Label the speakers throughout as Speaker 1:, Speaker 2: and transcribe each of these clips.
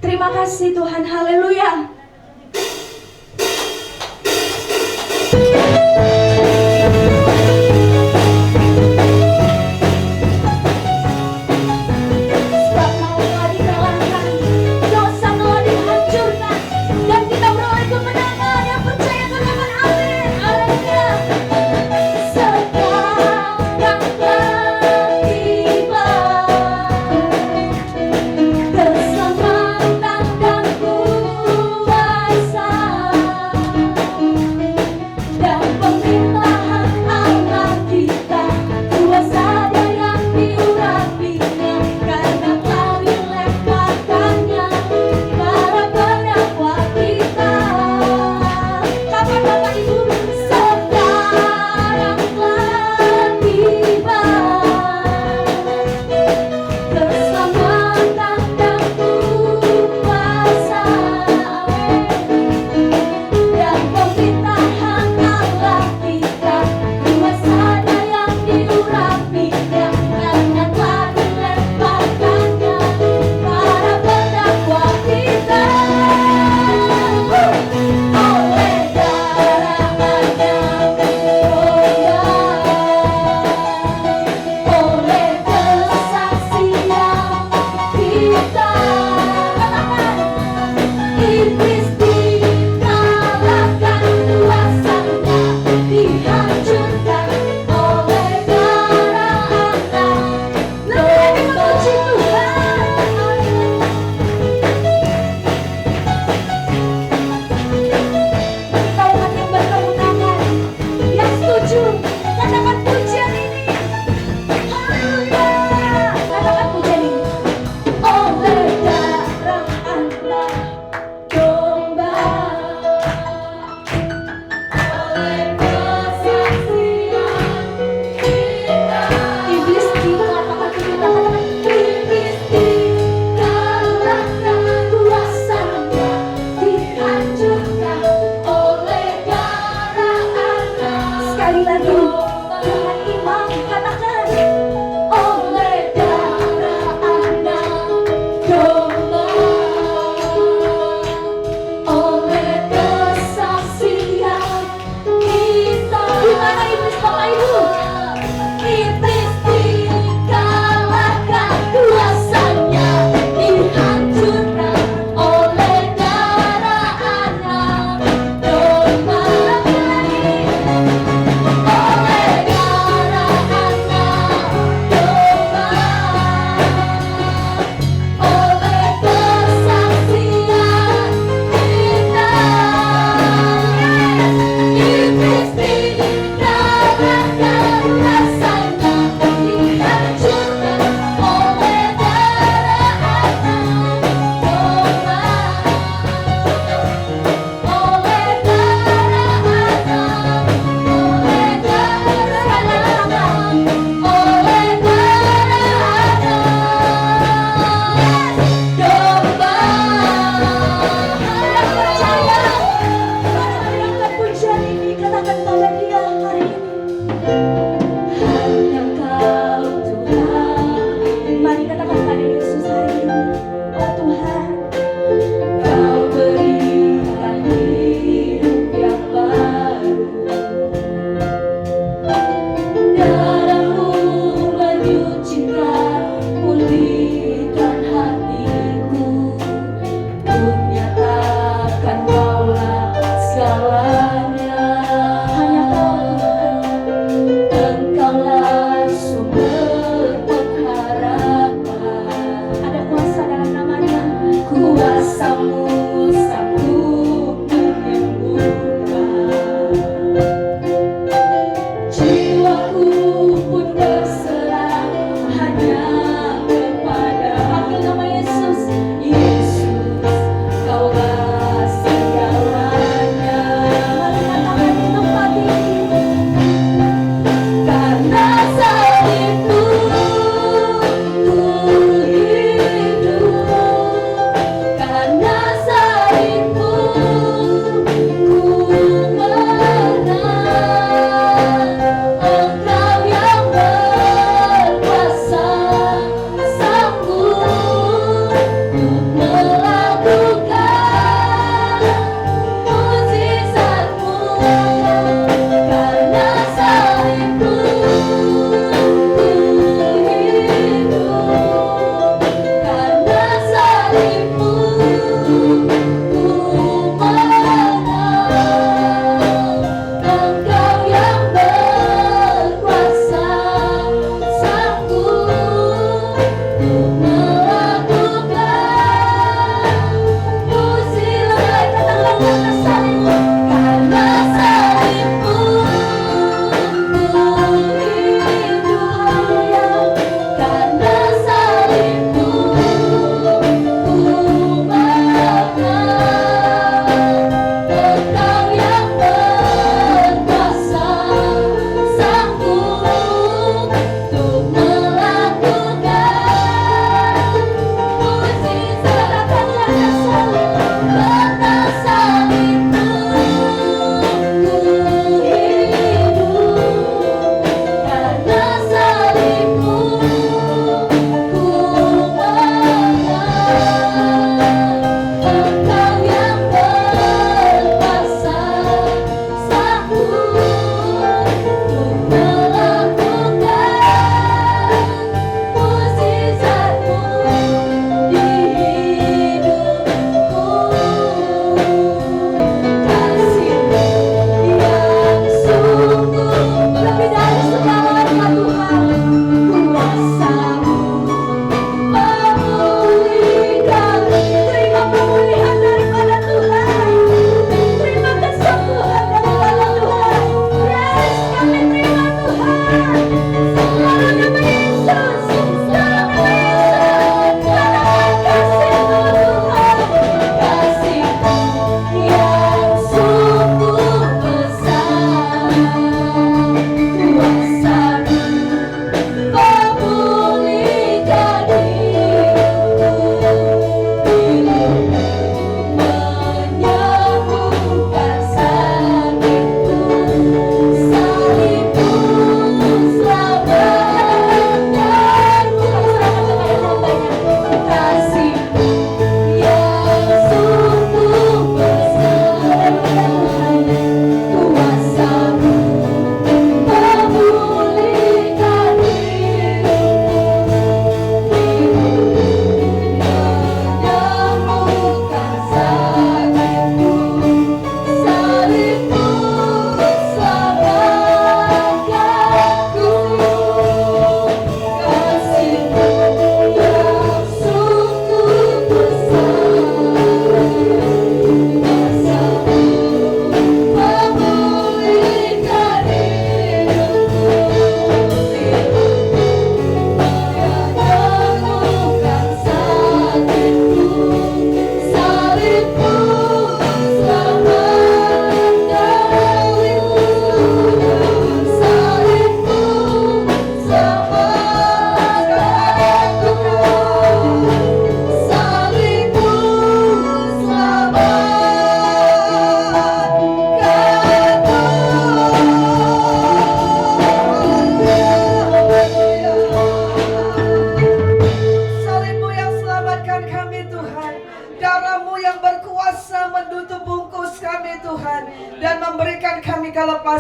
Speaker 1: Terima kasih Tuhan, haleluya. Sebab mau telah dikalahkan, dosa telah dihancurkan, dan kita beroleh kemenangan. Yang percaya katakan amin, haleluya. Sekarang telah tiba keselamatan dan kuasa dan pemerintahan Allah kita, kuasa yang diurapinya, karena telah dilemparkannya para pendakwa kita. Kapan Bapak Ibu? Sekarang telah tiba keselamatan dan kuasa dan pemerintahan Allah kita, kuasa yang diurapinya, karena telah dilemparkannya para pendakwa kita. Oleh darahnya oleh kesaksian kita, katakan iblis dikalahkan, kuasanya dihancurkan oleh darah anak. Lebih memuji Tuhan. Kita umat yang bertepuk tangan, yang setuju, katakan pujian ini. Haleluya. Katakan pujian ini. Oleh darah anak domba, oleh kesaksian kita, iblis dikalahkan, iblis dikalahkan, kuasanya dihancurkan oleh darah anak. Sekali lagi dengan iman katakan, oleh darah anak domba, oleh kesaksian kita. Di mana iblis, Bapak Ibu? Iblis dikalahkan, kuasanya dihancurkan oleh darah anak domba. Lagi-lagi, oleh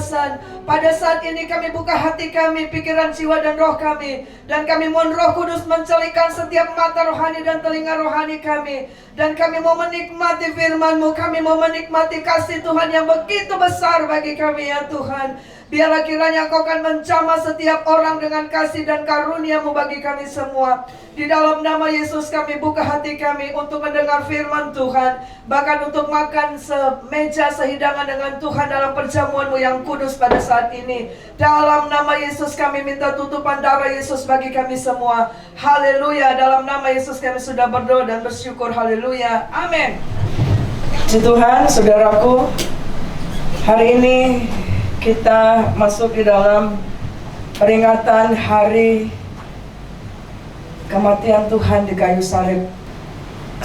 Speaker 2: kebebasan. Pada saat ini kami buka hati kami, pikiran, jiwa, dan roh kami. Dan kami mohon Roh Kudus mencelikan setiap mata rohani dan telinga rohani kami. Dan kami mau menikmati firman-Mu. Kami mau menikmati kasih Tuhan yang begitu besar bagi kami ya Tuhan. Biarlah kiranya Engkau akan menjamah setiap orang dengan kasih dan karunia-Mu bagi kami semua. Di dalam nama Yesus kami buka hati kami untuk mendengar firman Tuhan. Bahkan untuk makan semeja sehidangan dengan Tuhan dalam perjamuan-Mu yang kudus pada saat ini. Dalam nama Yesus kami minta tutupan darah Yesus bagi kami semua. Haleluya. Dalam nama Yesus kami sudah berdoa dan bersyukur. Haleluya. Amin. Puji Tuhan, saudaraku. Hari ini kita masuk di dalam peringatan hari kematian Tuhan di kayu salib.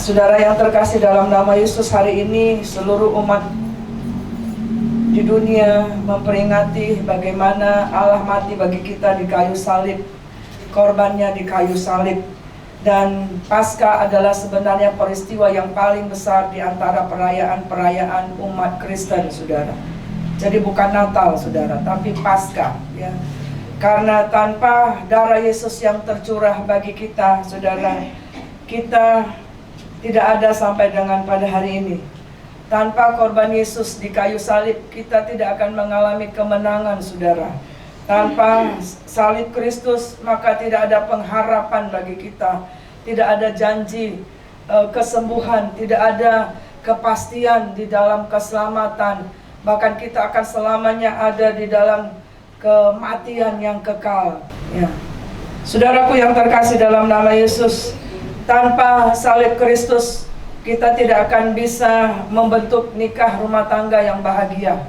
Speaker 2: Saudara yang terkasih dalam nama Yesus, hari ini seluruh umat di dunia memperingati bagaimana Allah mati bagi kita di kayu salib, korbannya di kayu salib. Dan Paskah adalah sebenarnya peristiwa yang paling besar di antara perayaan-perayaan umat Kristen, saudara. Jadi bukan Natal, saudara, tapi Paskah, ya. Karena tanpa darah Yesus yang tercurah bagi kita, saudara, kita tidak ada sampai dengan pada hari ini. Tanpa korban Yesus di kayu salib, kita tidak akan mengalami kemenangan, saudara. Tanpa salib Kristus, maka tidak ada pengharapan bagi kita. Tidak ada janji kesembuhan, tidak ada kepastian di dalam keselamatan. Bahkan kita akan selamanya ada di dalam kematian yang kekal, ya. Saudaraku yang terkasih dalam nama Yesus, tanpa salib Kristus kita tidak akan bisa membentuk nikah rumah tangga yang bahagia.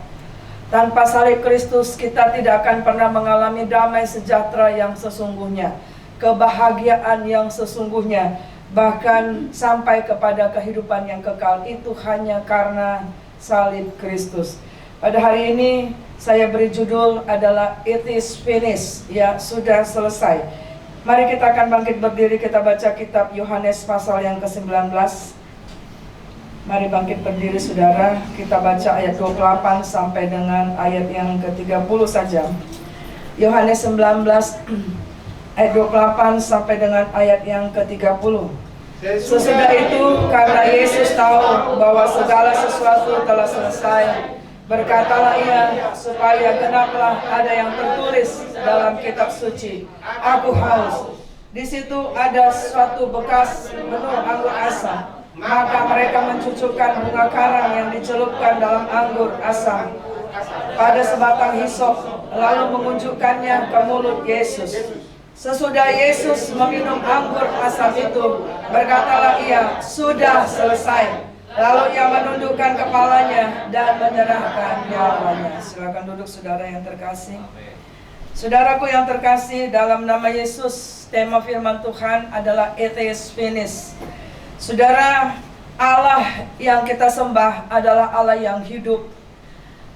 Speaker 2: Tanpa salib Kristus kita tidak akan pernah mengalami damai sejahtera yang sesungguhnya, kebahagiaan yang sesungguhnya, bahkan sampai kepada kehidupan yang kekal. Itu hanya karena salib Kristus. Pada hari ini saya beri judul adalah It is finished, ya, sudah selesai. Mari kita akan bangkit berdiri, kita baca kitab Yohanes pasal yang ke-19. Mari bangkit berdiri, saudara. Kita baca ayat 28 sampai dengan ayat yang ke-30 saja. Yohanes 19 ayat 28 sampai dengan ayat yang ke-30. Sesudah itu, karena Yesus tahu bahwa segala sesuatu telah selesai, berkatalah ia, supaya genaplah ada yang tertulis dalam kitab suci, aku haus. Di situ ada suatu bekas menu anggur asam. Maka mereka mencucukkan bunga karang yang dicelupkan dalam anggur asam pada sebatang hisop, lalu mengunjukkannya ke mulut Yesus. Sesudah Yesus meminum anggur asam itu, berkatalah ia, sudah selesai. Lalu ia menundukkan kepalanya dan menyerahkan nyawanya. Silakan duduk, saudara yang terkasih. Saudaraku yang terkasih, dalam nama Yesus, tema firman Tuhan adalah It is finished. Saudara, Allah yang kita sembah adalah Allah yang hidup.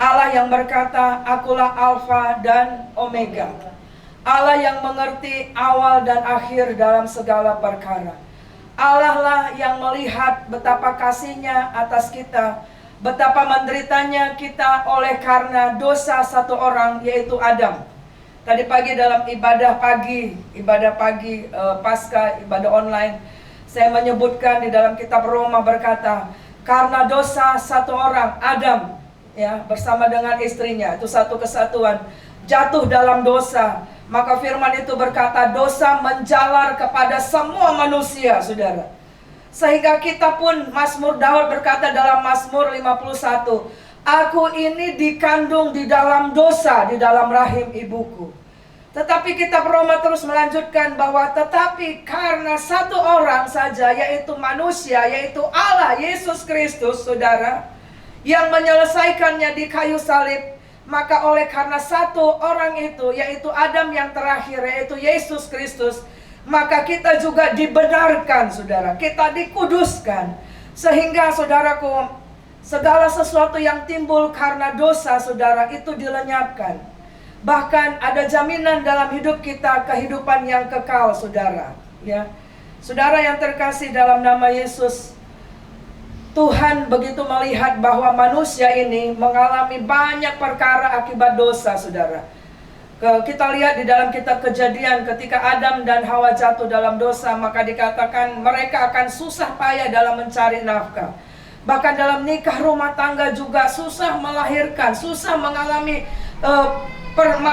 Speaker 2: Allah yang berkata, akulah Alfa dan Omega. Allah yang mengerti awal dan akhir dalam segala perkara. Allah lah yang melihat betapa kasih-Nya atas kita, betapa menderitanya kita oleh karena dosa satu orang, yaitu Adam. Tadi pagi dalam ibadah pagi Paskah, ibadah online, saya menyebutkan di dalam kitab Roma berkata, karena dosa satu orang, Adam, ya, bersama dengan istrinya, itu satu kesatuan, jatuh dalam dosa. Maka firman itu berkata, dosa menjalar kepada semua manusia, saudara. Sehingga kita pun, Mazmur Daud berkata dalam Mazmur 51, aku ini dikandung di dalam dosa, di dalam rahim ibuku. Tetapi kitab Roma terus melanjutkan bahwa tetapi karena satu orang saja, yaitu manusia, yaitu Allah, Yesus Kristus, saudara, yang menyelesaikannya di kayu salib, maka oleh karena satu orang itu, yaitu Adam yang terakhir, yaitu Yesus Kristus, maka kita juga dibenarkan, saudara, kita dikuduskan. Sehingga, saudaraku, segala sesuatu yang timbul karena dosa, saudara, itu dilenyapkan. Bahkan ada jaminan dalam hidup kita, kehidupan yang kekal, saudara, ya. Saudara yang terkasih dalam nama Yesus, Tuhan begitu melihat bahwa manusia ini mengalami banyak perkara akibat dosa, saudara. Kita lihat di dalam kitab Kejadian, ketika Adam dan Hawa jatuh dalam dosa, maka dikatakan mereka akan susah payah dalam mencari nafkah. Bahkan dalam nikah rumah tangga juga susah melahirkan, susah mengalami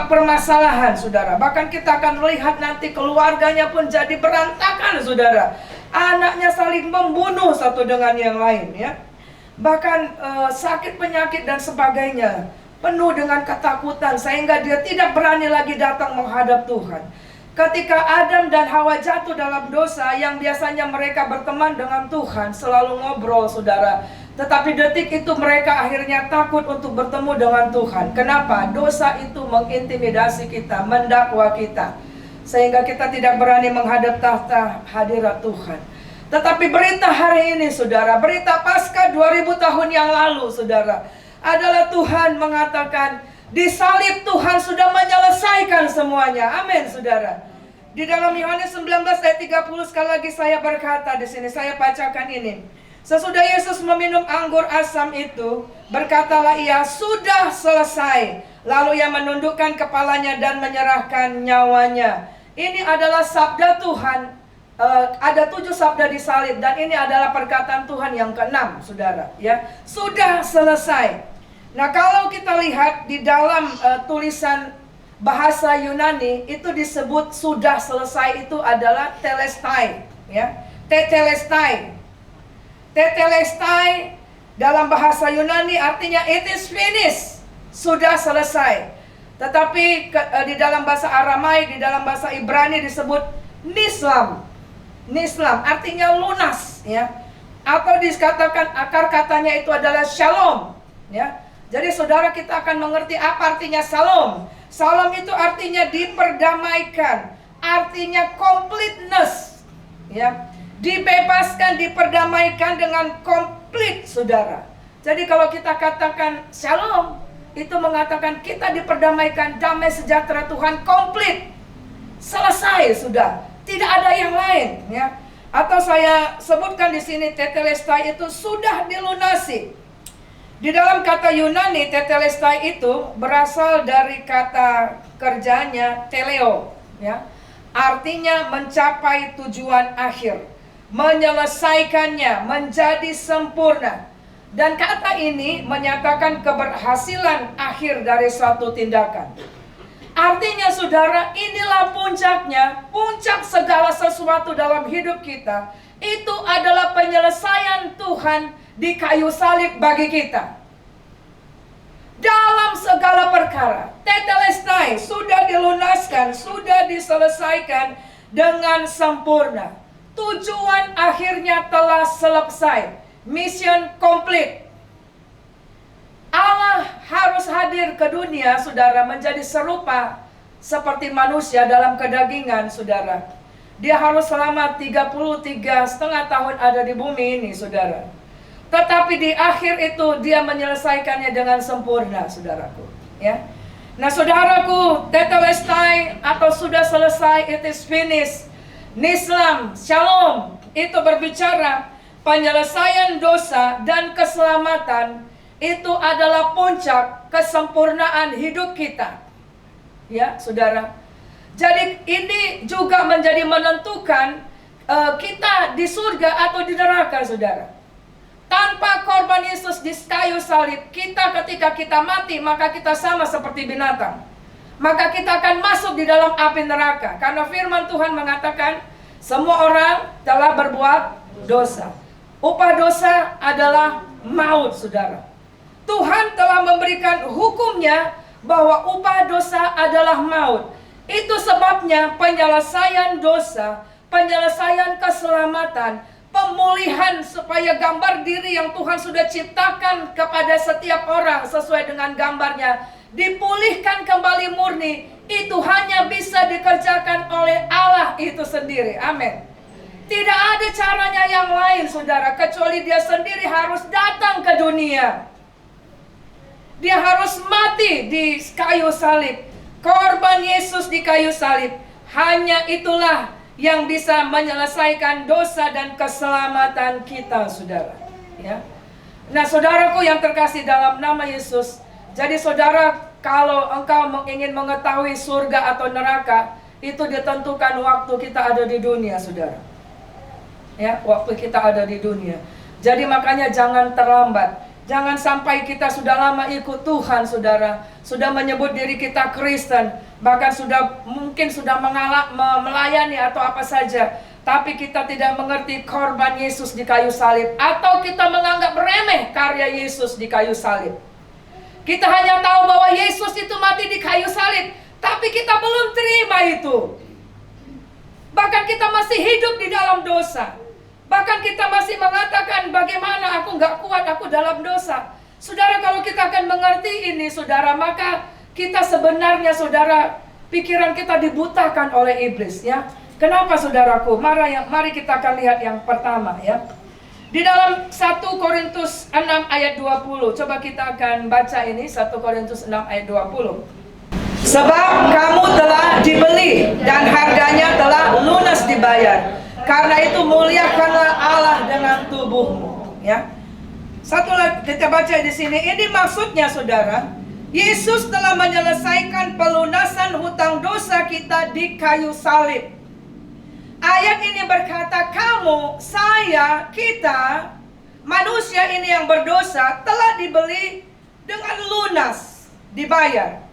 Speaker 2: permasalahan, saudara. Bahkan kita akan melihat nanti keluarganya pun jadi berantakan, saudara. Anaknya saling membunuh satu dengan yang lain, ya. Bahkan sakit penyakit dan sebagainya, penuh dengan ketakutan, sehingga dia tidak berani lagi datang menghadap Tuhan. Ketika Adam dan Hawa jatuh dalam dosa, yang biasanya mereka berteman dengan Tuhan, selalu ngobrol, saudara. Tetapi detik itu mereka akhirnya takut untuk bertemu dengan Tuhan. Kenapa? Dosa itu mengintimidasi kita, mendakwa kita, sehingga kita tidak berani menghadap tahta hadirat Tuhan. Tetapi berita hari ini, saudara, berita Paskah 2000 tahun yang lalu, saudara, adalah Tuhan mengatakan di salib Tuhan sudah menyelesaikan semuanya. Amin, saudara. Di dalam Yohanes 19 ayat 30 sekali lagi saya berkata di sini, saya bacakan ini. Sesudah Yesus meminum anggur asam itu, berkatalah ia, sudah selesai. Lalu ia menundukkan kepalanya dan menyerahkan nyawanya. Ini adalah sabda Tuhan. Ada 7 sabda di salib, dan ini adalah perkataan Tuhan yang ke-6, saudara, ya. Sudah selesai. Nah, kalau kita lihat di dalam tulisan bahasa Yunani, itu disebut sudah selesai itu adalah telestai, ya. Tetelestai. Tetelestai dalam bahasa Yunani artinya it is finished, sudah selesai. Tetapi di dalam bahasa Aramaik, di dalam bahasa Ibrani disebut nislam. Nislam artinya lunas, ya. Atau dikatakan akar katanya itu adalah shalom, ya. Jadi saudara, kita akan mengerti apa artinya shalom. Shalom itu artinya diperdamaikan, artinya completeness, ya. Dibebaskan, diperdamaikan dengan komplit, saudara. Jadi kalau kita katakan shalom, itu mengatakan kita diperdamaikan, damai sejahtera Tuhan komplit, selesai sudah. Tidak ada yang lain, ya. Atau saya sebutkan di sini tetelestai itu sudah dilunasi. Di dalam kata Yunani, tetelestai itu berasal dari kata kerjanya teleo, ya. Artinya mencapai tujuan akhir, menyelesaikannya, menjadi sempurna. Dan kata ini menyatakan keberhasilan akhir dari suatu tindakan. Artinya saudara, inilah puncaknya, puncak segala sesuatu dalam hidup kita. Itu adalah penyelesaian Tuhan di kayu salib bagi kita. Dalam segala perkara, tetelestai sudah dilunaskan, sudah diselesaikan dengan sempurna. Tujuan akhirnya telah selesai. Mission complete. Allah harus hadir ke dunia, saudara, menjadi serupa seperti manusia dalam kedagingan, saudara. Dia harus selama 33,5 tahun ada di bumi ini, saudara. Tetapi di akhir itu dia menyelesaikannya dengan sempurna, saudaraku, ya. Nah, saudaraku, tetelestai atau sudah selesai, it is finished. Nislam, shalom, itu berbicara penyelesaian dosa dan keselamatan. Itu adalah puncak kesempurnaan hidup kita, ya, saudara. Jadi ini juga menjadi menentukan kita di surga atau di neraka, saudara. Tanpa korban Yesus di kayu salib, kita ketika kita mati, maka kita sama seperti binatang. Maka kita akan masuk di dalam api neraka. Karena firman Tuhan mengatakan, semua orang telah berbuat dosa. Upah dosa adalah maut, saudara. Tuhan telah memberikan hukumnya bahwa upah dosa adalah maut. Itu sebabnya penyelesaian dosa, penyelesaian keselamatan, pemulihan supaya gambar diri yang Tuhan sudah ciptakan kepada setiap orang sesuai dengan gambarnya dipulihkan kembali murni. Itu hanya bisa dikerjakan oleh Allah itu sendiri. Amin. Tidak ada caranya yang lain, saudara, kecuali Dia sendiri harus datang ke dunia. Dia harus mati di kayu salib. Korban Yesus di kayu salib. Hanya itulah yang bisa menyelesaikan dosa dan keselamatan kita, saudara. Ya. Nah, saudaraku yang terkasih dalam nama Yesus, jadi saudara, kalau engkau ingin mengetahui surga atau neraka, itu ditentukan waktu kita ada di dunia, saudara. Ya, waktu kita ada di dunia. Jadi makanya jangan terlambat. Jangan sampai kita sudah lama ikut Tuhan, saudara, sudah menyebut diri kita Kristen, bahkan mungkin sudah melayani atau apa saja, tapi kita tidak mengerti korban Yesus di kayu salib, atau kita menganggap remeh karya Yesus di kayu salib. Kita hanya tahu bahwa Yesus itu mati di kayu salib, tapi kita belum terima itu. Bahkan kita masih hidup di dalam dosa. Bahkan kita masih mengatakan, bagaimana aku nggak kuat, aku dalam dosa. Saudara, kalau kita akan mengerti ini, saudara, maka kita sebenarnya, saudara, pikiran kita dibutakan oleh iblis, ya. Kenapa, saudaraku? Mari kita akan lihat yang pertama, ya. Di dalam 1 Korintus 6 ayat 20. Coba kita akan baca ini, 1 Korintus 6 ayat 20. Sebab kamu telah dibeli dan harganya telah lunas dibayar. Karena itu muliakanlah Allah dengan tubuhmu, ya. Satu lagi kita baca di sini. Ini maksudnya, saudara, Yesus telah menyelesaikan pelunasan hutang dosa kita di kayu salib. Ayat ini berkata, kamu, saya, kita, manusia ini yang berdosa telah dibeli dengan lunas, dibayar.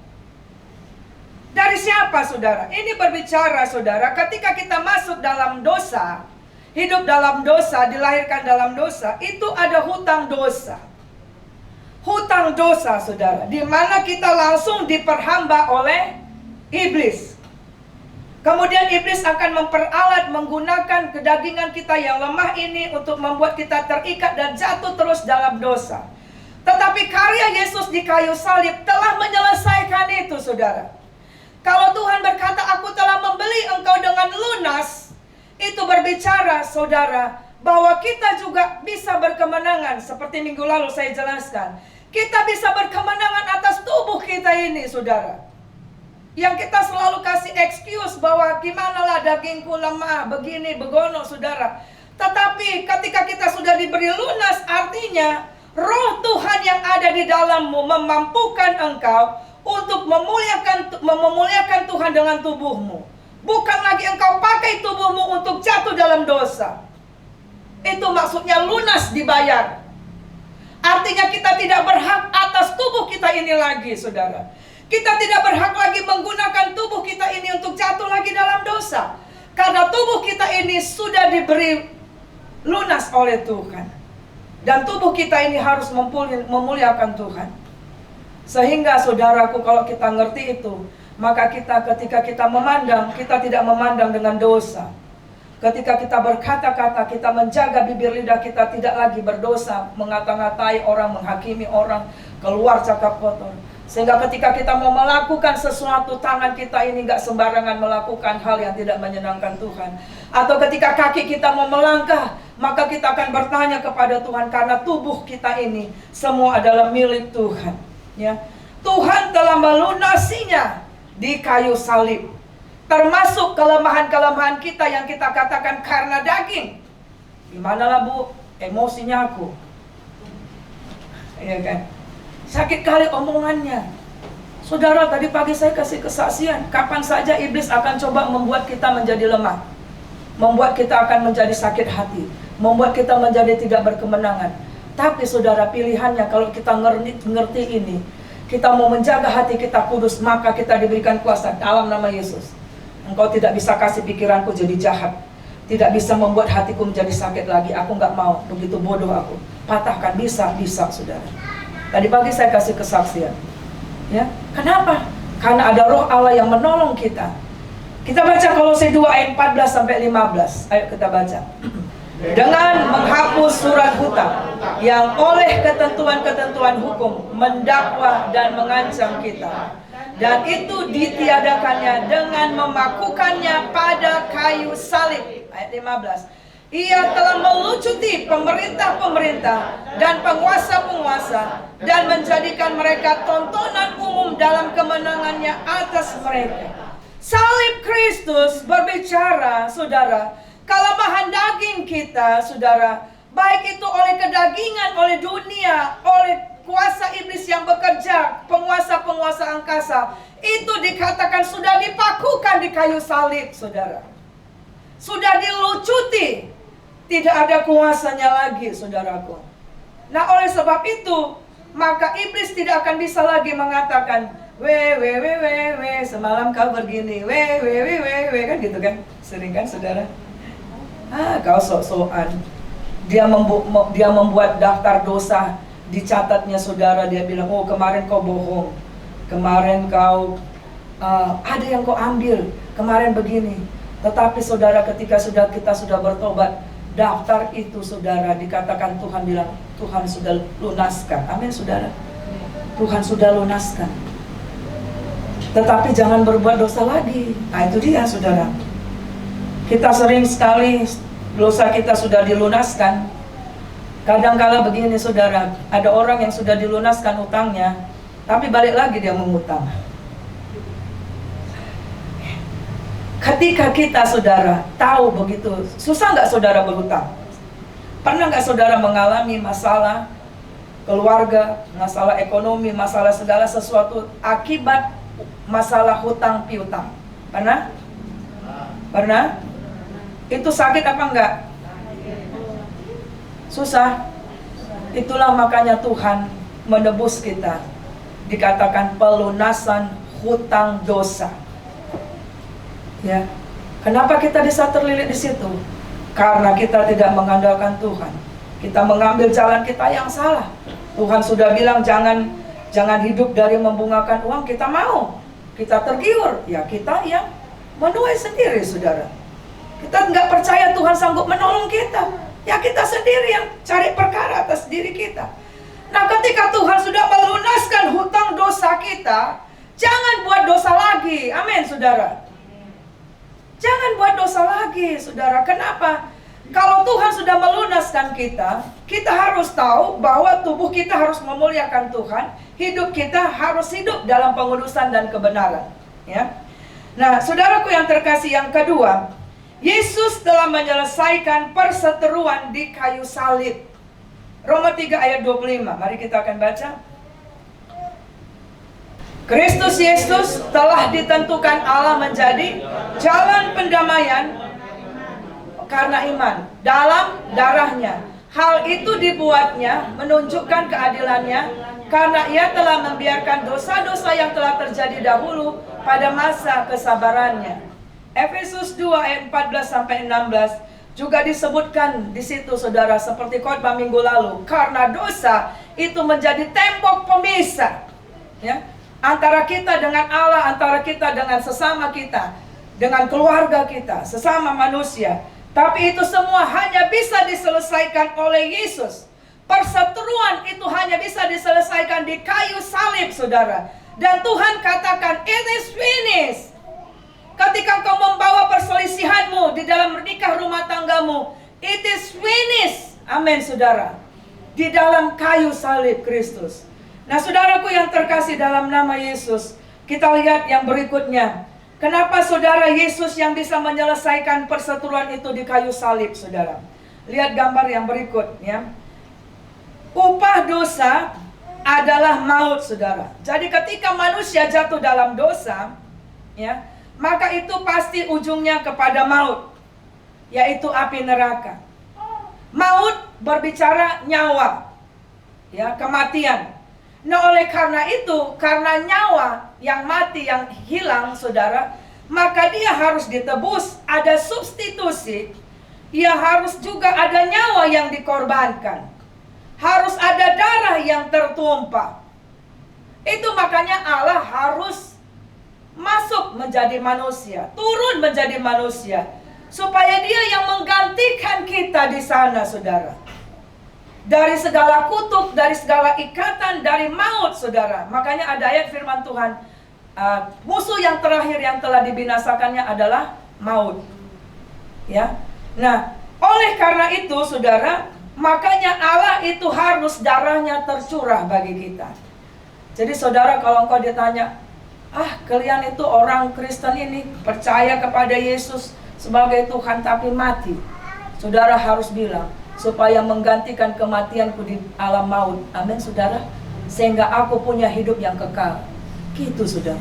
Speaker 2: Dari siapa, saudara? Ini berbicara, saudara, ketika kita masuk dalam dosa, hidup dalam dosa, dilahirkan dalam dosa, itu ada hutang dosa. Hutang dosa, saudara, di mana kita langsung diperhamba oleh iblis. Kemudian iblis akan memperalat menggunakan kedagingan kita yang lemah ini untuk membuat kita terikat dan jatuh terus dalam dosa. Tetapi karya Yesus di kayu salib telah menyelesaikan itu, saudara. Kalau Tuhan berkata, aku telah membeli engkau dengan lunas, itu berbicara, saudara, bahwa kita juga bisa berkemenangan. Seperti minggu lalu saya jelaskan, kita bisa berkemenangan atas tubuh kita ini, saudara. Yang kita selalu kasih excuse bahwa gimanalah dagingku lemah, begini, begono, saudara. Tetapi ketika kita sudah diberi lunas, artinya roh Tuhan yang ada di dalammu memampukan engkau untuk memuliakan Tuhan dengan tubuhmu. Bukan lagi engkau pakai tubuhmu untuk jatuh dalam dosa. Itu maksudnya lunas dibayar. Artinya kita tidak berhak atas tubuh kita ini lagi, saudara. Kita tidak berhak lagi menggunakan tubuh kita ini untuk jatuh lagi dalam dosa. Karena tubuh kita ini sudah diberi lunas oleh Tuhan. Dan tubuh kita ini harus memuliakan Tuhan. Sehingga, saudaraku, kalau kita ngerti itu, maka ketika kita memandang, kita tidak memandang dengan dosa. Ketika kita berkata-kata, kita menjaga bibir lidah kita tidak lagi berdosa, mengata-ngatai orang, menghakimi orang, keluar cakap kotor. Sehingga ketika kita mau melakukan sesuatu, tangan kita ini gak sembarangan melakukan hal yang tidak menyenangkan Tuhan. Atau ketika kaki kita mau melangkah, maka kita akan bertanya kepada Tuhan, karena tubuh kita ini semua adalah milik Tuhan, ya. Tuhan telah melunasinya di kayu salib. Termasuk kelemahan-kelemahan kita yang kita katakan karena daging. Gimana lah, Bu? Emosinya aku. Iya kan? Sakit kali omongannya. Saudara, tadi pagi saya kasih kesaksian. Kapan saja iblis akan coba membuat kita menjadi lemah. Membuat kita akan menjadi sakit hati. Membuat kita menjadi tidak berkemenangan. Tapi saudara, pilihannya kalau kita ngerti ini, kita mau menjaga hati kita kudus, maka kita diberikan kuasa dalam nama Yesus. Engkau tidak bisa kasih pikiranku jadi jahat. Tidak bisa membuat hatiku menjadi sakit lagi. Aku nggak mau, begitu bodoh aku. Patahkan, bisa, saudara. Tadi pagi saya kasih kesaksian. Ya, kenapa? Karena ada roh Allah yang menolong kita. Kita baca Kolose 2 ayat 14 sampai 15. Ayo kita baca. Dengan menghapus surat hutang yang oleh ketentuan-ketentuan hukum mendakwa dan mengancam kita, dan itu ditiadakannya dengan memakukannya pada kayu salib. Ayat 15. Ia telah melucuti pemerintah-pemerintah dan penguasa-penguasa dan menjadikan mereka tontonan umum dalam kemenangannya atas mereka. Salib Kristus berbicara, saudara, kelemahan daging kita, saudara, baik itu oleh kedagingan, oleh dunia, oleh kuasa iblis yang bekerja, penguasa-penguasa angkasa, itu dikatakan sudah dipakukan di kayu salib, saudara. Sudah dilucuti, tidak ada kuasanya lagi, saudaraku. Nah, oleh sebab itu, maka iblis tidak akan bisa lagi mengatakan, semalam kau begini, kan gitu kan, sering kan, saudara? Kau sok-sokan. Dia membuat daftar dosa, dicatatnya, saudara. Dia bilang, oh kemarin kau bohong, kemarin kau ada yang kau ambil, kemarin begini. Tetapi saudara, ketika kita sudah bertobat, daftar itu, saudara, dikatakan Tuhan bilang, Tuhan sudah lunaskan. Amin, saudara. Tuhan sudah lunaskan. Tetapi jangan berbuat dosa lagi. Nah, itu dia, saudara. Kita sering sekali dosa kita sudah dilunaskan. Kadang-kala begini, saudara, ada orang yang sudah dilunaskan utangnya, tapi balik lagi dia mengutang. Ketika kita, saudara, tahu begitu, susah nggak saudara berhutang? Pernah nggak saudara mengalami masalah keluarga, masalah ekonomi, masalah segala sesuatu akibat masalah hutang piutang? Pernah? Pernah? Itu sakit apa enggak? Susah. Itulah makanya Tuhan menebus kita. Dikatakan pelunasan hutang dosa. Ya. Kenapa kita bisa terlilit di situ? Karena kita tidak mengandalkan Tuhan. Kita mengambil jalan kita yang salah. Tuhan sudah bilang jangan hidup dari membungakan uang, kita mau. Kita tergiur, ya kita yang menuai sendiri, saudara. Kita nggak percaya Tuhan sanggup menolong kita, ya kita sendiri yang cari perkara atas diri kita. Nah, ketika Tuhan sudah melunaskan hutang dosa kita, jangan buat dosa lagi. Amin, saudara. Jangan buat dosa lagi, saudara. Kenapa? Kalau Tuhan sudah melunaskan kita, kita harus tahu bahwa tubuh kita harus memuliakan Tuhan. Hidup kita harus hidup dalam pengudusan dan kebenaran, ya. Nah, saudaraku yang terkasih, yang kedua, Yesus telah menyelesaikan perseteruan di kayu salib. Roma 3 ayat 25. Mari kita akan baca. Kristus Yesus telah ditentukan Allah menjadi jalan pendamaian karena iman dalam darahnya. Hal itu dibuatnya menunjukkan keadilannya karena ia telah membiarkan dosa-dosa yang telah terjadi dahulu pada masa kesabarannya. Efesus 2 ayat 14-16 juga disebutkan di situ, saudara, seperti khotbah minggu lalu. Karena dosa itu menjadi tembok pemisah, ya, antara kita dengan Allah, antara kita dengan sesama kita, dengan keluarga kita, sesama manusia. Tapi itu semua hanya bisa diselesaikan oleh Yesus. Perseteruan itu hanya bisa diselesaikan di kayu salib, saudara. Dan Tuhan katakan, it is finished. Ketika kau membawa perselisihanmu di dalam menikah rumah tanggamu, it is finished. Amin, saudara. Di dalam kayu salib Kristus. Nah, saudaraku yang terkasih dalam nama Yesus, kita lihat yang berikutnya. Kenapa saudara Yesus yang bisa menyelesaikan perseteruan itu di kayu salib, saudara? Lihat gambar yang berikut, ya. Upah dosa adalah maut, saudara. Jadi ketika manusia jatuh dalam dosa, ya, maka itu pasti ujungnya kepada maut, yaitu api neraka. Maut berbicara nyawa, ya, kematian. Nah, oleh karena itu, karena nyawa yang mati, yang hilang, saudara, maka dia harus ditebus, ada substitusi. Ya, harus juga ada nyawa yang dikorbankan. Harus ada darah yang tertumpah. Itu makanya Allah harus masuk menjadi manusia, turun menjadi manusia, supaya dia yang menggantikan kita di sana, saudara. Dari segala kutuk, dari segala ikatan, dari maut, saudara. Makanya ada ayat firman Tuhan, musuh yang terakhir yang telah dibinasakannya adalah maut. Ya. Nah, oleh karena itu, saudara, makanya Allah itu harus darahnya tercurah bagi kita. Jadi saudara, kalau engkau ditanya, kalian itu orang Kristen ini percaya kepada Yesus sebagai Tuhan tapi mati, saudara harus bilang, supaya menggantikan kematianku di alam maut. Amin, saudara. Sehingga aku punya hidup yang kekal. Gitu, saudara.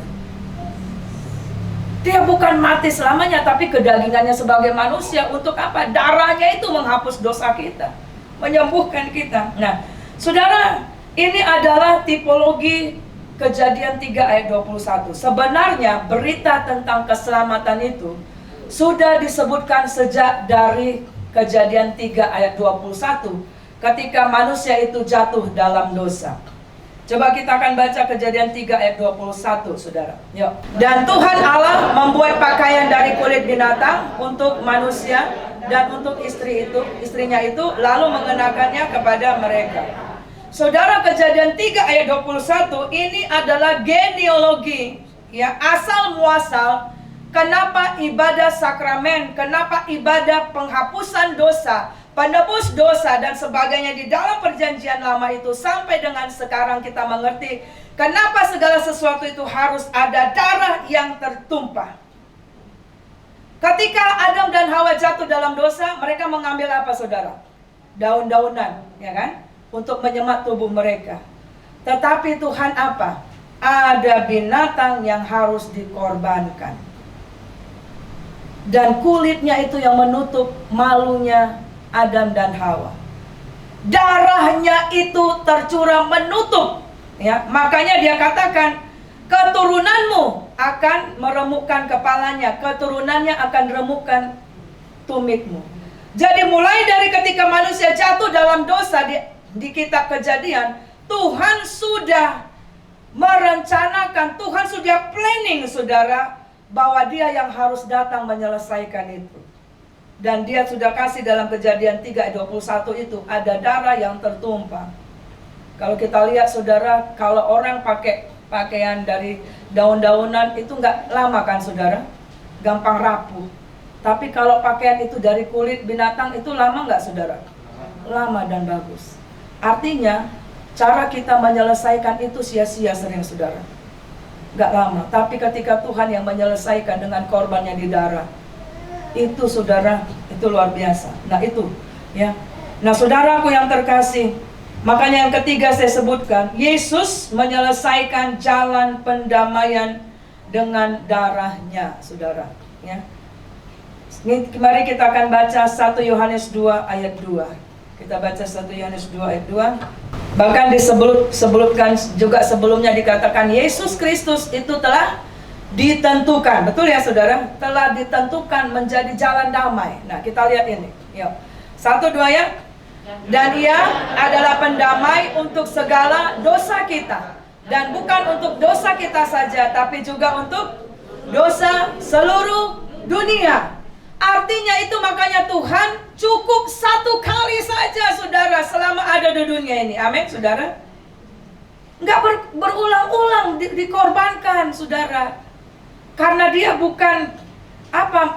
Speaker 2: Dia bukan mati selamanya, tapi kedagingannya sebagai manusia untuk apa? Darahnya itu menghapus dosa kita, menyembuhkan kita. Nah, saudara, ini adalah tipologi Kejadian 3 ayat 21. Sebenarnya berita tentang keselamatan itu sudah disebutkan sejak dari Kejadian 3 ayat 21 ketika manusia itu jatuh dalam dosa. Coba kita akan baca Kejadian 3 ayat 21, saudara. Yuk. Dan Tuhan Allah membuat pakaian dari kulit binatang untuk manusia dan untuk istrinya itu, lalu mengenakannya kepada mereka. Saudara, Kejadian 3 ayat 21 ini adalah genealogi, ya, asal muasal kenapa ibadah sakramen, kenapa ibadah penghapusan dosa, penebus dosa dan sebagainya di dalam perjanjian lama itu sampai dengan sekarang kita mengerti kenapa segala sesuatu itu harus ada darah yang tertumpah. Ketika Adam dan Hawa jatuh dalam dosa, mereka mengambil apa, saudara? Daun-daunan, ya kan? Untuk menyemat tubuh mereka. Tetapi Tuhan apa? Ada binatang yang harus dikorbankan. Dan kulitnya itu yang menutup malunya Adam dan Hawa. Darahnya itu tercurah menutup, ya. Makanya dia katakan, keturunanmu akan meremukkan kepalanya, keturunannya akan remukkan tumitmu. Jadi mulai dari ketika manusia jatuh dalam dosa di kitab Kejadian, Tuhan sudah merencanakan, Tuhan sudah planning, saudara, bahwa dia yang harus datang menyelesaikan itu. Dan dia sudah kasih dalam Kejadian 3 ayat 21 itu ada darah yang tertumpah. Kalau kita lihat, saudara, kalau orang pakai pakaian dari daun-daunan itu nggak lama kan, saudara? Gampang rapuh. Tapi kalau pakaian itu dari kulit binatang itu lama nggak, saudara? Lama dan bagus. Artinya, cara kita menyelesaikan itu sia-sia sering, saudara. Gak lama, tapi ketika Tuhan yang menyelesaikan dengan korbannya di darah, itu, saudara, itu luar biasa. Nah, itu, ya. Nah, saudaraku yang terkasih, makanya yang ketiga saya sebutkan, Yesus menyelesaikan jalan pendamaian dengan darahnya, saudara, ya. Mari kita akan baca 1 Yohanes 2 ayat 2. Kita baca 1 Yohanes 2 ayat 2. Bahkan disebutkan juga sebelumnya dikatakan Yesus Kristus itu telah ditentukan. Betul ya, saudara? Telah ditentukan menjadi jalan damai. Nah, kita lihat ini. Yuk. 1, 2 ya. Dan ia adalah pendamai untuk segala dosa kita. Dan bukan untuk dosa kita saja, tapi juga untuk dosa seluruh dunia. Artinya itu makanya Tuhan cukup satu kali saja, saudara, selama ada di dunia ini. Amin, saudara. Nggak berulang-ulang dikorbankan, saudara. Karena dia bukan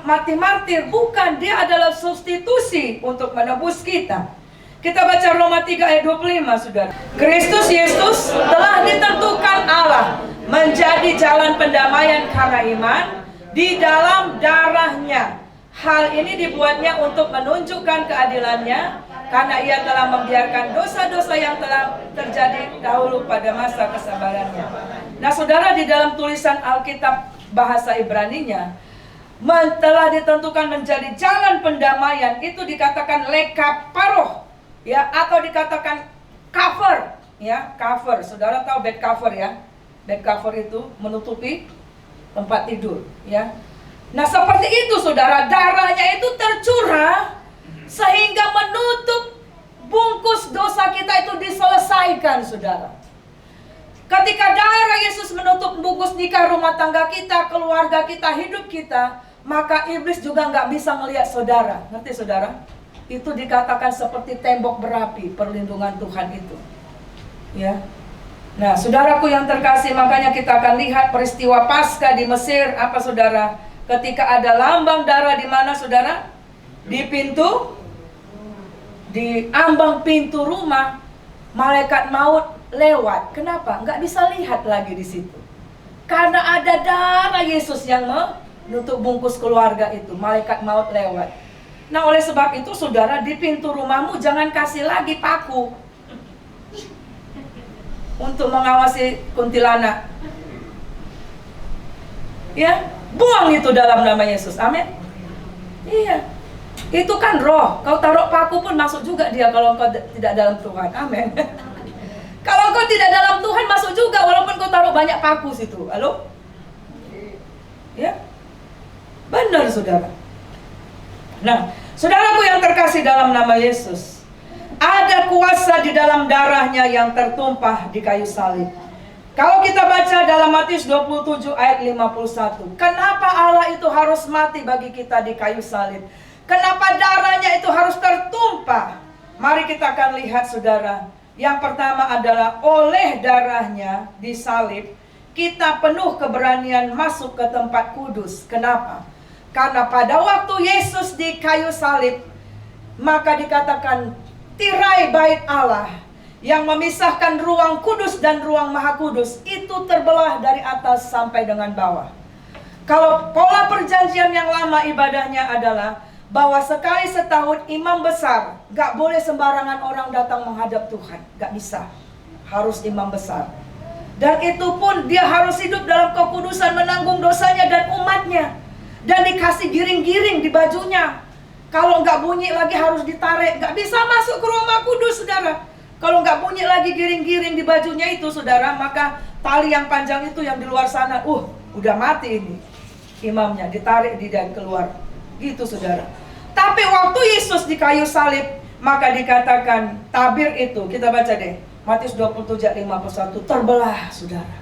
Speaker 2: mati martir, bukan. Dia adalah substitusi untuk menebus kita. Kita baca Roma 3 ayat 25, saudara. Kristus Yesus telah ditentukan Allah menjadi jalan pendamaian karena iman di dalam darahnya. Hal ini dibuatnya untuk menunjukkan keadilannya, karena ia telah membiarkan dosa-dosa yang telah terjadi dahulu pada masa kesabarannya. Nah, saudara, di dalam tulisan Alkitab bahasa Ibraninya, telah ditentukan menjadi jalan pendamaian, itu dikatakan lekaparoh, ya, atau dikatakan cover, ya, cover. Saudara tahu bed cover, ya? Bed cover itu menutupi tempat tidur, ya. Nah, seperti itu, saudara, darahnya itu tercurah sehingga menutup bungkus dosa kita itu diselesaikan, saudara. Ketika darah Yesus menutup bungkus nikah rumah tangga kita, keluarga kita, hidup kita, maka iblis juga nggak bisa melihat saudara. Ngerti, saudara? Itu dikatakan seperti tembok berapi, perlindungan Tuhan itu, ya. Nah, saudaraku yang terkasih, makanya kita akan lihat peristiwa Paskah di Mesir, apa, saudara? Ketika ada lambang darah di mana, saudara? Di ambang pintu rumah, malaikat maut lewat. Kenapa? Nggak bisa lihat lagi di situ. Karena ada darah Yesus yang menutup bungkus keluarga itu. Malaikat maut lewat. Nah, oleh sebab itu saudara, di pintu rumahmu jangan kasih lagi paku untuk mengawasi kuntilanak. Ya, buang itu dalam nama Yesus. Amin. Iya. Itu kan roh. Kau taruh paku pun masuk juga dia kalau kau tidak dalam Tuhan. Amin. Kalau kau tidak dalam Tuhan masuk juga walaupun kau taruh banyak paku situ. Halo? Ya. Benar, saudara. Nah, saudaraku yang terkasih dalam nama Yesus, ada kuasa di dalam darahnya yang tertumpah di kayu salib. Kalau kita baca dalam Matius 27 ayat 51, kenapa Allah itu harus mati bagi kita di kayu salib? Kenapa darahnya itu harus tertumpah? Mari kita akan lihat, saudara. Yang pertama adalah oleh darahnya di salib, kita penuh keberanian masuk ke tempat kudus. Kenapa? Karena pada waktu Yesus di kayu salib, maka dikatakan tirai bait Allah yang memisahkan ruang kudus dan ruang maha kudus itu terbelah dari atas sampai dengan bawah. Kalau pola perjanjian yang lama ibadahnya adalah bahwa sekali setahun imam besar, gak boleh sembarangan orang datang menghadap Tuhan, gak bisa, harus imam besar. Dan itu pun dia harus hidup dalam kekudusan, menanggung dosanya dan umatnya. Dan dikasih giring-giring di bajunya. Kalau nggak bunyi lagi harus ditarik. Nggak bisa masuk ke ruang maha kudus, saudara. Kalau nggak bunyi lagi giring-giring di bajunya itu, saudara, maka tali yang panjang itu yang di luar sana, udah mati ini. Imamnya ditarik dia keluar. Gitu, saudara. Tapi waktu Yesus di kayu salib, maka dikatakan tabir itu, kita baca deh. Matius 27 ayat 51, terbelah, saudara.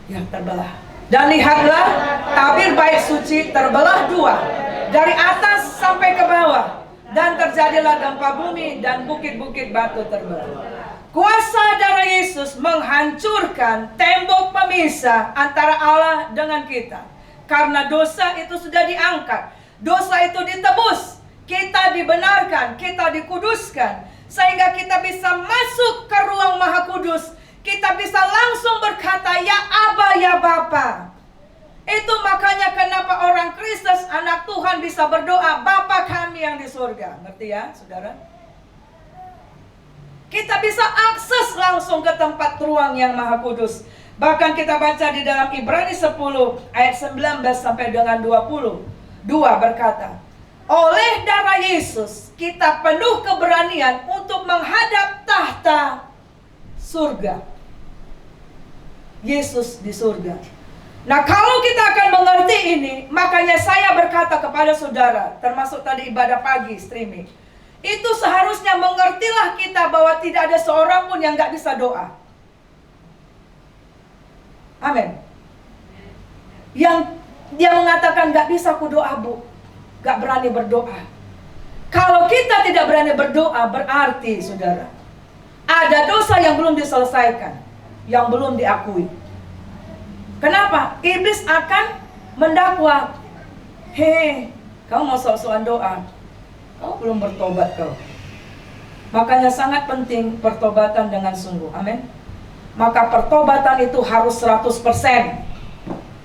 Speaker 2: Ya, terbelah. Dan lihatlah, tabir bait suci terbelah dua, dari atas sampai ke bawah. Dan terjadilah gempa bumi dan bukit-bukit batu terbelah. Kuasa darah Yesus menghancurkan tembok pemisah antara Allah dengan kita. Karena dosa itu sudah diangkat, dosa itu ditebus, kita dibenarkan, kita dikuduskan, sehingga kita bisa masuk ke ruang maha kudus. Kita bisa langsung berkata, ya Aba, ya Bapa. Itu makanya kenapa orang Kristus, anak Tuhan bisa berdoa, Bapa kami yang di surga. Ngerti ya, saudara? Kita bisa akses langsung ke tempat ruang yang maha kudus. Bahkan kita baca di dalam Ibrani 10 ayat 19 sampai dengan 22 berkata, oleh darah Yesus kita penuh keberanian untuk menghadap tahta surga. Yesus di surga. Nah, kalau kita akan mengerti ini, makanya saya berkata kepada saudara, termasuk tadi ibadah pagi streaming, itu seharusnya mengertilah kita bahwa tidak ada seorang pun yang gak bisa doa. Amin. Yang dia mengatakan gak bisa aku doa, Bu, gak berani berdoa. Kalau kita tidak berani berdoa, berarti saudara, ada dosa yang belum diselesaikan, yang belum diakui. Kenapa? Iblis akan mendakwa, kamu mau sok-sokan doa, kau belum bertobat kau. Makanya sangat penting pertobatan dengan sungguh. Amin. Maka pertobatan itu harus 100%,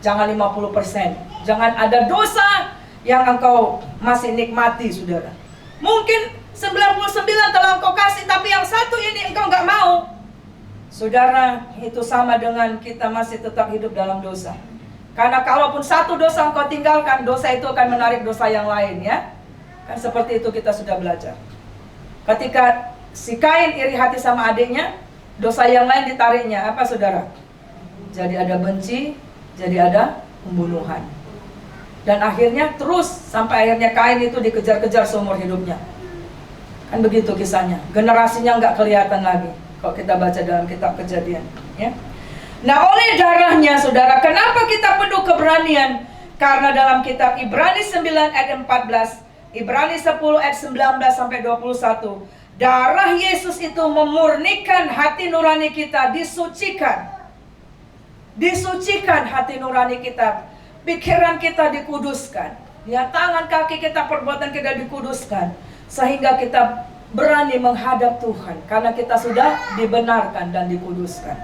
Speaker 2: jangan 50%. Jangan ada dosa yang engkau masih nikmati, saudara. Mungkin 99 telah engkau kasih, tapi yang satu ini engkau gak mau. Saudara, itu sama dengan kita masih tetap hidup dalam dosa. Karena kalaupun satu dosa engkau tinggalkan, dosa itu akan menarik dosa yang lain, ya. Kan seperti itu kita sudah belajar. Ketika si Kain iri hati sama adiknya, dosa yang lain ditariknya. Apa, saudara? Jadi ada benci, jadi ada pembunuhan. Dan akhirnya terus sampai akhirnya Kain itu dikejar-kejar seumur hidupnya. Kan begitu kisahnya. Generasinya nggak kelihatan lagi kalau kita baca dalam kitab Kejadian, ya. Nah, oleh darahnya, saudara, kenapa kita penuh keberanian? Karena dalam kitab Ibrani 9 ayat 14, Ibrani 10 ayat 19 sampai 21, darah Yesus itu memurnikan hati nurani kita, disucikan. Disucikan hati nurani kita, pikiran kita dikuduskan, ya, tangan kaki kita, perbuatan kita dikuduskan, sehingga kita berani menghadap Tuhan karena kita sudah dibenarkan dan dikuduskan.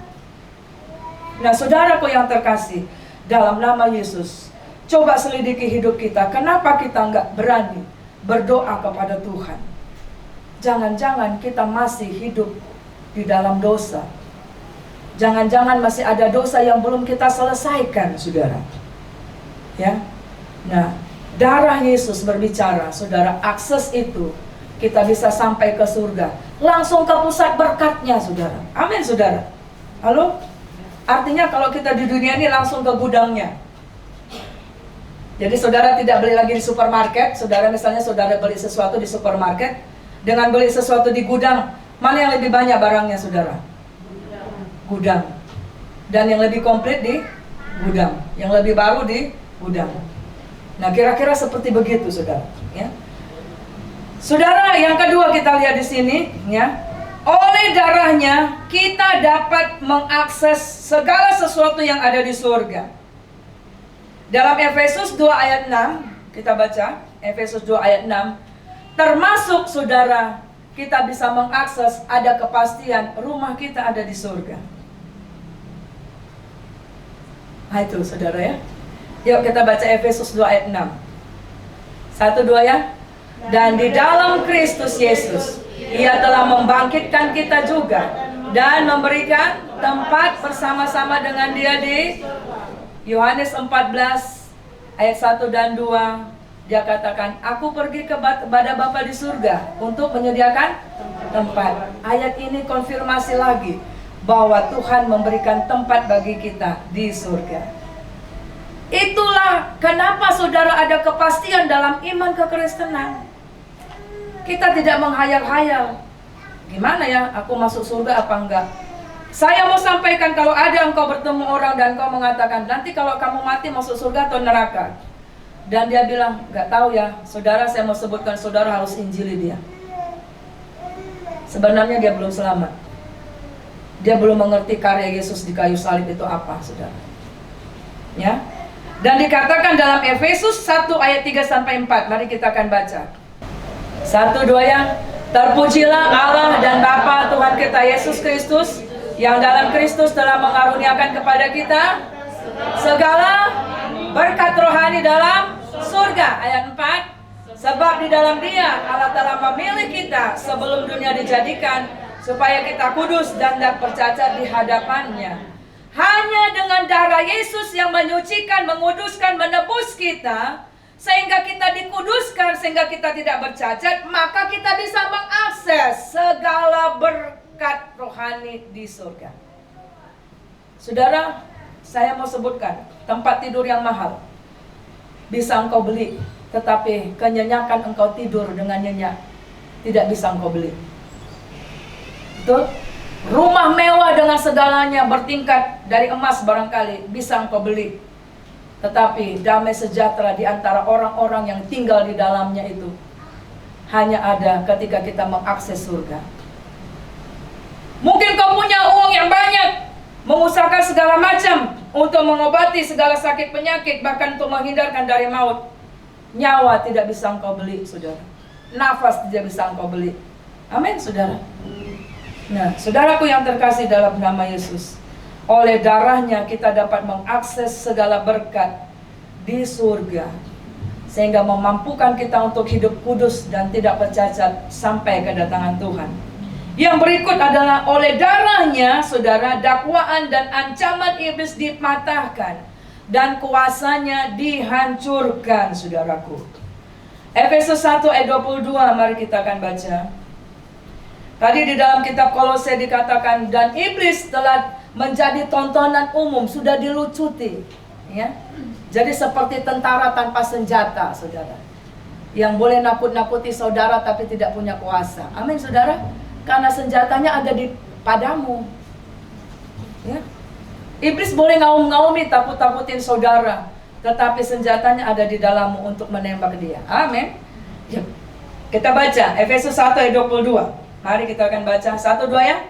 Speaker 2: Nah, saudaraku yang terkasih, dalam nama Yesus, coba selidiki hidup kita. Kenapa kita nggak berani berdoa kepada Tuhan. Jangan-jangan kita masih hidup di dalam dosa. Jangan-jangan masih ada dosa yang belum kita selesaikan, saudara. Ya. Nah, darah Yesus berbicara, saudara, akses itu kita bisa sampai ke surga. Langsung ke pusat berkatnya, saudara. Amin, saudara. Halo? Artinya kalau kita di dunia ini langsung ke gudangnya. Jadi saudara tidak beli lagi di supermarket. Saudara misalnya saudara beli sesuatu di supermarket, dengan beli sesuatu di gudang, mana yang lebih banyak barangnya, saudara? Gudang. Dan yang lebih komplit di gudang. Yang lebih baru di gudang. Nah, kira-kira seperti begitu, saudara. Ya. Saudara, yang kedua kita lihat di sini, ya. Oleh darahnya kita dapat mengakses segala sesuatu yang ada di surga. Dalam Efesus 2 ayat 6, kita baca Efesus 2 ayat 6, termasuk saudara, kita bisa mengakses, ada kepastian rumah kita ada di surga. Nah itu saudara ya. Yuk kita baca Efesus 2 ayat 6. 1, 2 ya. Dan di dalam Kristus Yesus, Ia telah membangkitkan kita juga dan memberikan tempat bersama-sama dengan Dia di Yohanes 14 ayat 1 dan 2. Dia katakan, aku pergi kepada Bapa di surga untuk menyediakan tempat. Ayat ini konfirmasi lagi bahwa Tuhan memberikan tempat bagi kita di surga. Itulah kenapa saudara ada kepastian dalam iman kekristenan. Kita tidak menghayal-hayal. Gimana ya, aku masuk surga apa enggak? Saya mau sampaikan, kalau ada engkau bertemu orang dan engkau mengatakan, nanti kalau kamu mati masuk surga atau neraka? Dan dia bilang, enggak tahu ya, saudara, saya mau sebutkan, saudara harus injili dia. Sebenarnya dia belum selamat. Dia belum mengerti karya Yesus di kayu salib itu apa, saudara. Ya. Dan dikatakan dalam Efesus 1 ayat 3-4. Mari kita akan baca. 1, 2 ya. Terpujilah Allah dan Bapa Tuhan kita Yesus Kristus, yang dalam Kristus telah mengaruniakan kepada kita segala berkat rohani dalam surga. Ayat 4. Sebab di dalam Dia Allah telah memilih kita sebelum dunia dijadikan, supaya kita kudus dan tak bercacat di hadapan-Nya. Hanya dengan darah Yesus yang menyucikan, menguduskan, menebus kita, sehingga kita dikuduskan, sehingga kita tidak bercacat, maka kita bisa mengakses segala berkat rohani di surga. Saudara, saya mau sebutkan tempat tidur yang mahal. Bisa engkau beli, tetapi kenyenyakan engkau tidur dengan nyenyak tidak bisa engkau beli. Betul? Rumah mewah dengan segalanya bertingkat dari emas barangkali bisa engkau beli. Tetapi damai sejahtera di antara orang-orang yang tinggal di dalamnya itu hanya ada ketika kita mengakses surga. Mungkin kau punya uang yang banyak, mengusahakan segala macam untuk mengobati segala sakit penyakit, bahkan untuk menghindarkan dari maut. Nyawa tidak bisa engkau beli, saudara. Nafas tidak bisa engkau beli. Amin, saudara. Nah, saudaraku yang terkasih dalam nama Yesus, oleh darahnya kita dapat mengakses segala berkat di surga, sehingga memampukan kita untuk hidup kudus dan tidak bercacat sampai kedatangan Tuhan. Yang berikut adalah oleh darahnya, saudara, dakwaan dan ancaman iblis dipatahkan dan kuasanya dihancurkan, saudaraku. Efesus 1 ayat 22, mari kita akan baca. Tadi di dalam kitab Kolose dikatakan, dan iblis telah menjadi tontonan umum, sudah dilucuti, ya. Jadi seperti tentara tanpa senjata, saudara, yang boleh nakut-nakuti saudara tapi tidak punya kuasa. Amin, saudara. Karena senjatanya ada di padamu, ya. Iblis boleh ngaum-ngaumi, takut-takutin saudara, tetapi senjatanya ada di dalammu untuk menembak dia. Amin. Ya. Kita baca Efesus 1 ayat 22. Mari kita akan baca 1, 2 ya.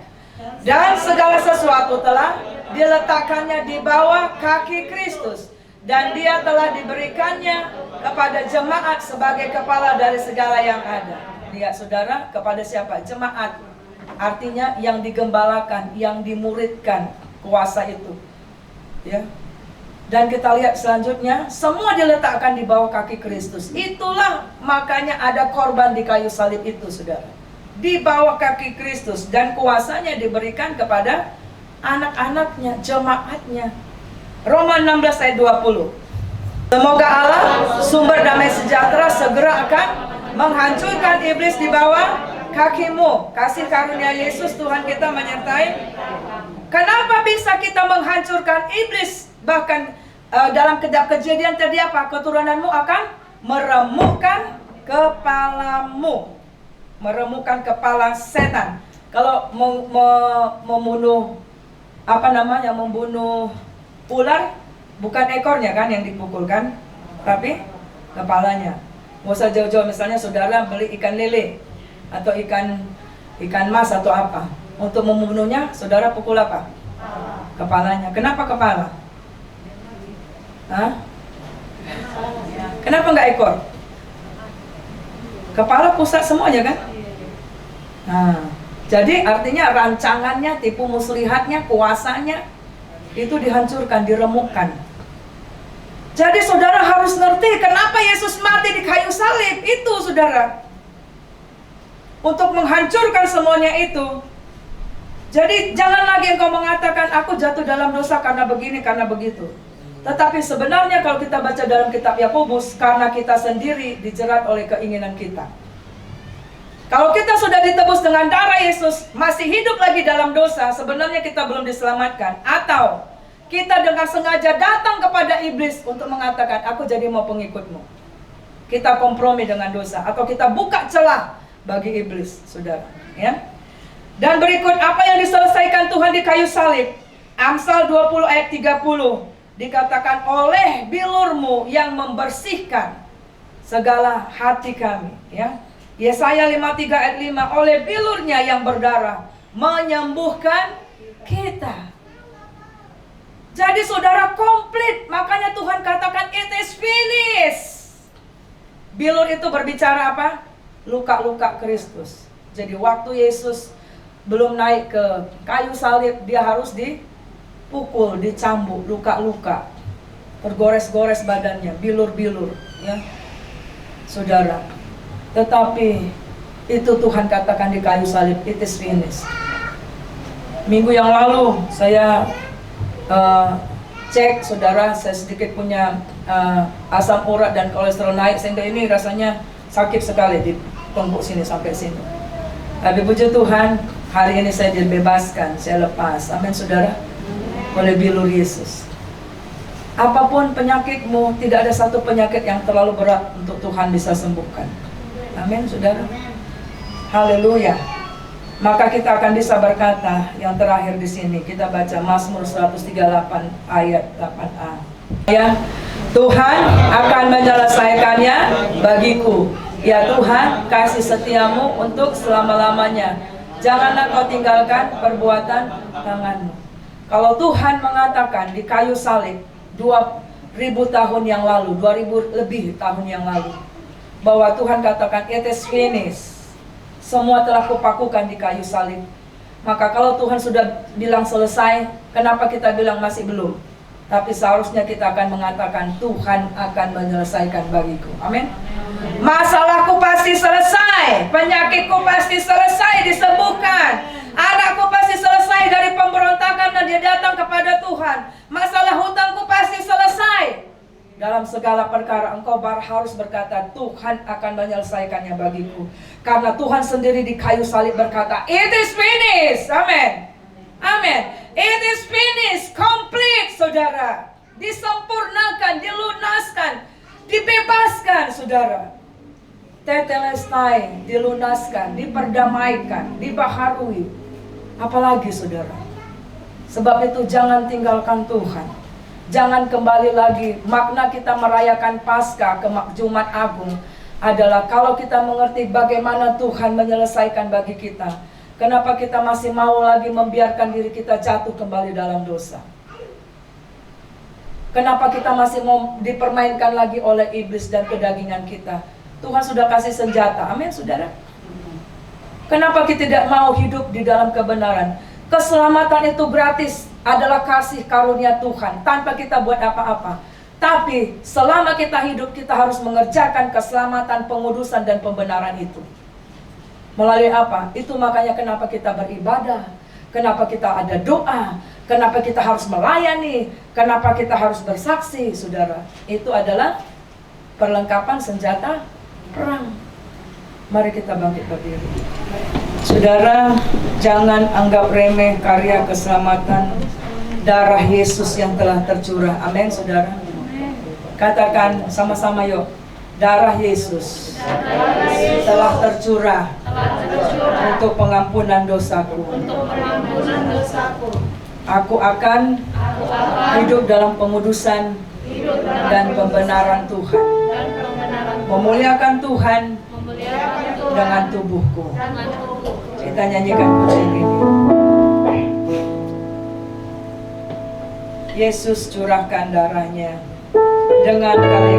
Speaker 2: Dan segala sesuatu telah diletakkannya di bawah kaki Kristus, dan Dia telah diberikannya kepada jemaat sebagai kepala dari segala yang ada. Lihat saudara, kepada siapa? Jemaat. Artinya yang digembalakan, yang dimuridkan kuasa itu, ya. Dan kita lihat selanjutnya, semua diletakkan di bawah kaki Kristus. Itulah makanya ada korban di kayu salib itu, saudara. Di bawah kaki Kristus, dan kuasanya diberikan kepada anak-anaknya, jemaatnya. Roma 16 ayat 20. Semoga Allah, sumber damai sejahtera, segera akan menghancurkan iblis di bawah kakimu. Kasih karunia Yesus Tuhan kita menyertai. Kenapa bisa kita menghancurkan iblis? Bahkan dalam Kejadian tadi apa? Keturunanmu akan meremukkan kepalamu. Meremukkan kepala setan. Kalau membunuh membunuh ular, bukan ekornya kan yang dipukulkan, tapi kepalanya. Nggak usah jauh-jauh, misalnya saudara beli ikan lele atau ikan mas atau apa. Untuk membunuhnya, saudara pukul apa? Kepalanya. Kenapa kepala? Hah? Kenapa nggak ekor? Kepala pusat semuanya kan? Nah, jadi artinya rancangannya, tipu muslihatnya, kuasanya itu dihancurkan, diremukkan. Jadi saudara harus ngerti kenapa Yesus mati di kayu salib itu, saudara. Untuk menghancurkan semuanya itu. Jadi jangan lagi engkau mengatakan aku jatuh dalam dosa karena begini, karena begitu. Tetapi sebenarnya kalau kita baca dalam kitab Yakobus, karena kita sendiri dijerat oleh keinginan kita. Kalau kita sudah ditebus dengan darah Yesus, masih hidup lagi dalam dosa, sebenarnya kita belum diselamatkan. Atau kita dengan sengaja datang kepada iblis untuk mengatakan, aku jadi mau pengikutmu. Kita kompromi dengan dosa, atau kita buka celah bagi iblis, saudara. Ya. Dan berikut apa yang diselesaikan Tuhan di kayu salib. Amsal 20 ayat 30. Dikatakan oleh bilurmu yang membersihkan segala hati kami. Ya. Yesaya 53 ayat 5. Oleh bilurnya yang berdarah menyembuhkan kita. Jadi saudara komplit. Makanya Tuhan katakan it is finished. Bilur itu berbicara apa? Luka-luka Kristus. Jadi waktu Yesus belum naik ke kayu salib, dia harus dipukul, dicambuk, luka-luka, tergores-gores badannya, bilur-bilur, ya, saudara. Tetapi itu Tuhan katakan di kayu salib, it is finished. Minggu yang lalu saya cek, saudara, saya sedikit punya asam urat dan kolesterol naik, sehingga ini rasanya sakit sekali di tengkuk sini sampai sini. Tapi puji Tuhan, hari ini saya dibebaskan, saya lepas. Amin, saudara. Oleh bilur Yesus. Apapun penyakitmu, tidak ada satu penyakit yang terlalu berat untuk Tuhan bisa sembuhkan. Amin, saudara. Haleluya. Maka kita akan bisa berkata yang terakhir di sini. Kita baca Mazmur 138 ayat 8a. Ya, Tuhan akan menyelesaikannya bagiku. Ya Tuhan, kasih setiamu untuk selama-lamanya. Janganlah kau tinggalkan perbuatan tanganmu. Kalau Tuhan mengatakan di kayu salib 2000 tahun yang lalu, 2000 lebih tahun yang lalu, bahwa Tuhan katakan it is finished, semua telah kupakukan di kayu salib. Maka kalau Tuhan sudah bilang selesai, kenapa kita bilang masih belum? Tapi seharusnya kita akan mengatakan Tuhan akan menyelesaikan bagiku. Amin. Masalahku pasti selesai, penyakitku pasti selesai, disembuhkan. Anakku pasti selesai dari pemberontakan dan dia datang kepada Tuhan. Masalah hutangku pasti selesai. Dalam segala perkara engkau harus berkata Tuhan akan menyelesaikannya bagiku. Karena Tuhan sendiri di kayu salib berkata it is finished. Amin. Amin. It is finished, complete, saudara. Disempurnakan, dilunaskan, dibebaskan, saudara. Tetelestai, dilunaskan, diperdamaikan, dibaharui. Apalagi, saudara. Sebab itu jangan tinggalkan Tuhan. Jangan kembali lagi. Makna kita merayakan Paskah ke Jumat Agung adalah kalau kita mengerti bagaimana Tuhan menyelesaikan bagi kita. Kenapa kita masih mau lagi membiarkan diri kita jatuh kembali dalam dosa? Kenapa kita masih mau dipermainkan lagi oleh iblis dan kedagingan kita? Tuhan sudah kasih senjata. Amin, saudara. Kenapa kita tidak mau hidup di dalam kebenaran? Keselamatan itu gratis, adalah kasih karunia Tuhan tanpa kita buat apa-apa. Tapi selama kita hidup, kita harus mengerjakan keselamatan, pengudusan, dan pembenaran itu. Melalui apa? Itu makanya kenapa kita beribadah, kenapa kita ada doa, kenapa kita harus melayani, kenapa kita harus bersaksi, saudara. Itu adalah perlengkapan senjata perang. Mari kita bangkit berdiri. Saudara, jangan anggap remeh karya keselamatan darah Yesus yang telah tercurah. Amin, saudara. Katakan sama-sama yuk. Darah Yesus telah tercurah untuk pengampunan dosaku. Aku akan hidup dalam pengudusan dan pembenaran Tuhan. Memuliakan Tuhan dengan tubuhku. Kita nyanyikan pujian ini. Yesus curahkan darahnya dengan kali